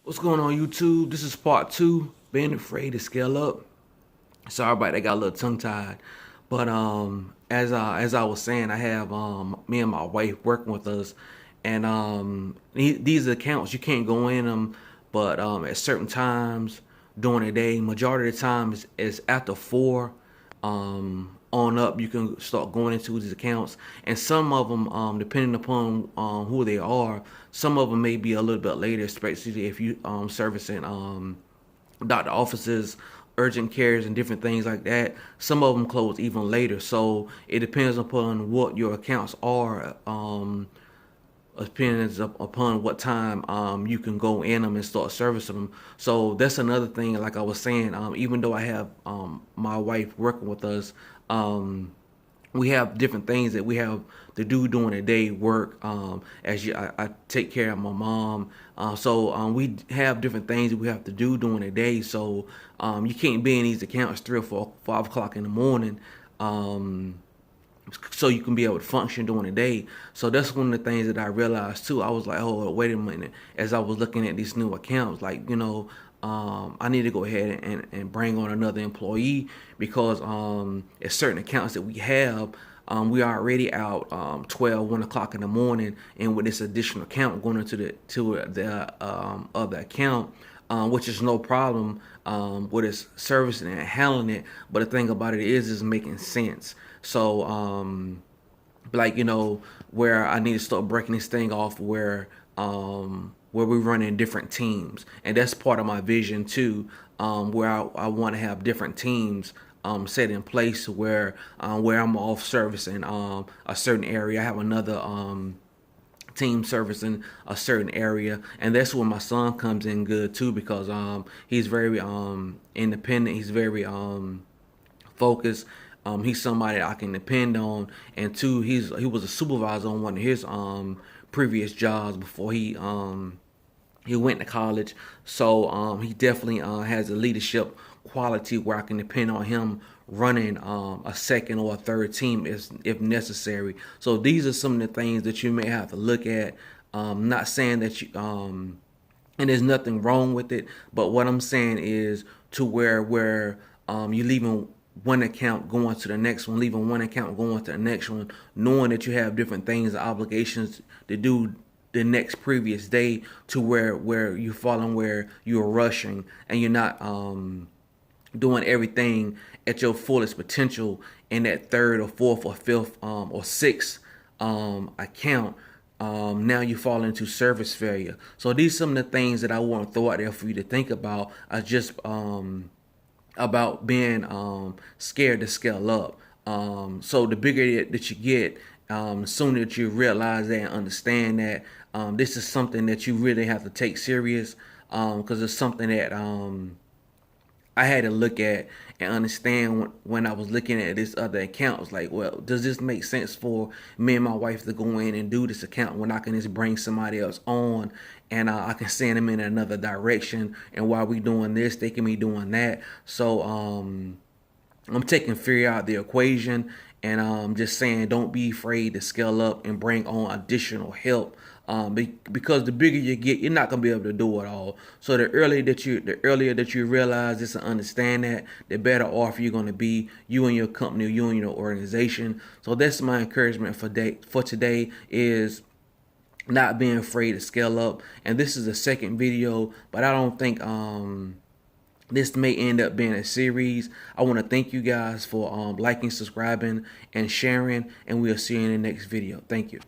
What's going on, YouTube? This is part two, being afraid to scale up. Sorry about that, got a little tongue tied. But as I was saying, I have me and my wife working with us, and these accounts you can't go in them, but at certain times during the day, majority of the time is after 4 on up, you can start going into these accounts. And some of them, depending upon who they are, some of them may be a little bit later, especially if you servicing doctor offices, urgent cares, and different things like that. Some of them close even later. So it depends upon what your accounts are. Depends upon what time you can go in them and start servicing them. So that's another thing. Like I was saying, even though I have my wife working with us, we have different things that we have to do during the day work. I take care of my mom, so we have different things that we have to do during the day. So you can't be in these accounts 3 or 4, 5 o'clock in the morning. So you can be able to function during the day. So that's one of the things that I realized too. I was like, oh, wait a minute. As I was looking at these new accounts, like, I need to go ahead and bring on another employee because at certain accounts that we have, we are already out 12, 1 o'clock in the morning, and with this additional account going into the other account, which is no problem with its servicing and handling it. But the thing about it is making sense. So, like where I need to start breaking this thing off, where we run in different teams, and that's part of my vision too. Where I want to have different teams set in place where I'm off servicing a certain area. I have another team servicing a certain area, and that's where my son comes in good too because he's very independent. He's very focused. He's somebody I can depend on, and two, he was a supervisor on one of his previous jobs before he went to college. So he definitely has a leadership quality where I can depend on him running a second or a third team if necessary. So these are some of the things that you may have to look at. Not saying that you and there's nothing wrong with it, but what I'm saying is to where you're leaving one account going to the next one, leaving one account going to the next one, knowing that you have different things and obligations to do the next previous day, to where you're falling, where you're rushing and you're not doing everything at your fullest potential in that third or fourth or fifth or sixth account. Now you fall into service failure. So these are some of the things that I want to throw out there for you to think about. I just about being scared to scale up. So the bigger that you get, the sooner that you realize that and understand that this is something that you really have to take serious, because it's something that I had to look at and understand when I was looking at this other account. I was like, well, does this make sense for me and my wife to go in and do this account when I can just bring somebody else on and I can send them in another direction? And while we doing this, they can be doing that. So I'm taking fear out of the equation, and just saying don't be afraid to scale up and bring on additional help. Because the bigger you get, you're not gonna be able to do it all. So the earlier that you realize this and understand that, the better off you're gonna be, you and your company, you and your organization. So that's my encouragement for today is not being afraid to scale up. And this is the second video, but I don't think this may end up being a series. I want to thank you guys for liking, subscribing, and sharing, and we'll see you in the next video. Thank you.